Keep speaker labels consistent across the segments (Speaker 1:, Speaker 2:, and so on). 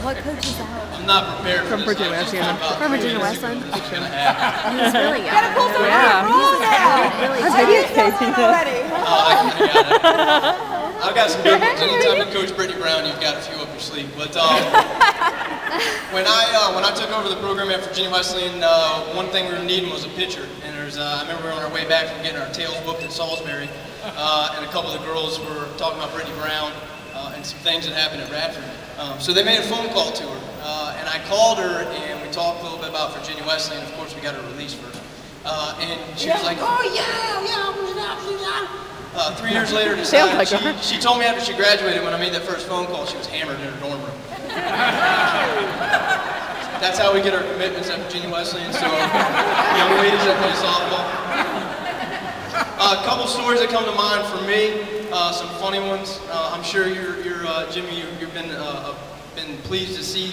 Speaker 1: What coach is that?
Speaker 2: I'm not prepared for
Speaker 3: From Virginia Wesleyan.
Speaker 1: From Virginia Wesleyan.
Speaker 2: He's
Speaker 1: really young.
Speaker 4: Gotta pull some rules now.
Speaker 1: Really
Speaker 3: That's
Speaker 1: young.
Speaker 3: how you take
Speaker 4: already.
Speaker 2: I got it. I've got some good ones. Anytime you coach Brittany Brown, you've got a few up your sleeve. But when I took over the program at Virginia Wesleyan, one thing we were needing was a pitcher. And I remember we were on our way back from getting our tails whooped at Salisbury, and a couple of the girls were talking about Brittany Brown and some things that happened at Radford. So they made a phone call to her, and I called her and we talked a little bit about Virginia Wesleyan. Of course, we got her release first. And she was like, "Oh yeah. 3 years later, she told me after she graduated, when I made that first phone call, she was hammered in her dorm room. That's how we get our commitments at Virginia Wesleyan. So young ladies that play softball. A couple stories that come to mind for me, some funny ones. I'm sure Jimmy, you've been pleased to see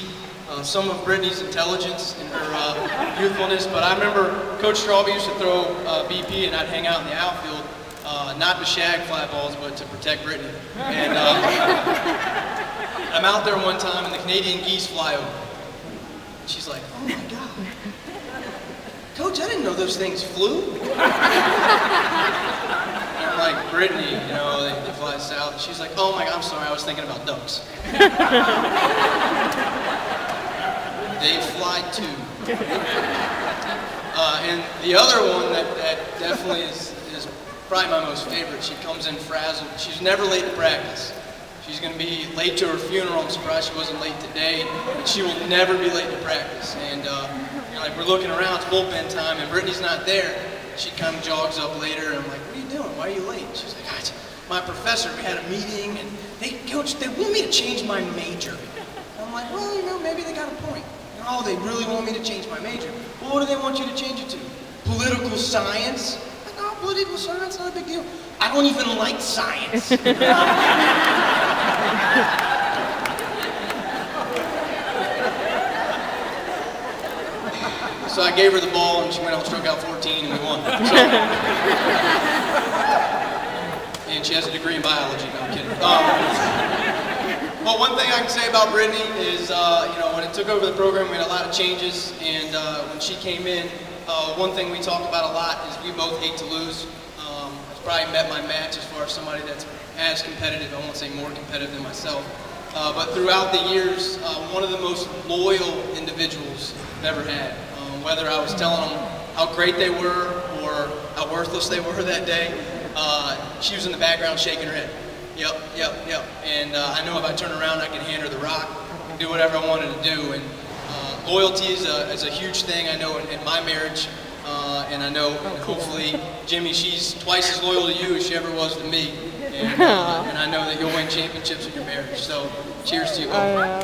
Speaker 2: some of Brittany's intelligence and her youthfulness. But I remember Coach Strawby used to throw BP, and I'd hang out in the outfield, not to shag fly balls, but to protect Brittany. And I'm out there one time, and the Canadian geese fly over. She's like, "Oh my God, Coach, I didn't know those things flew." And I'm like, "Brittany, you know, they fly south." She's like, "Oh my God, I'm sorry, I was thinking about ducks." They fly too. And the other one that definitely is probably my most favorite, she comes in frazzled. She's never late to practice. She's going to be late to her funeral. I'm surprised she wasn't late today, but she will never be late to practice. And like we're looking around, it's bullpen time, and Brittany's not there. She kind of jogs up later, and I'm like, "What are you doing? Why are you late?" She's like, "My professor, we had a meeting, and Coach, they want me to change my major." And I'm like, "Well, you know, maybe they got a point. Oh, they really want me to change my major. Well, what do they want you to change it to? Political science?" Like, "Oh, political science, not a big deal. I don't even like science." So I gave her the ball, and she went out and struck out 14, and we won. So, and she has a degree in biology. No, I'm kidding. Well, one thing I can say about Brittany is, you know, when it took over the program, we had a lot of changes, and when she came in, one thing we talked about a lot is we both hate to lose. I've probably met my match as far as somebody that's as competitive, I won't say more competitive than myself, but throughout the years, one of the most loyal individuals I've ever had. Whether I was telling them how great they were or how worthless they were that day, she was in the background shaking her head. Yep. And I know if I turn around, I can hand her the rock, do whatever I wanted to do. And loyalty is a huge thing, I know, in my marriage. And I know, hopefully, Jimmy, she's twice as loyal to you as she ever was to me. And I know that you'll win championships in your marriage. So, cheers to you both.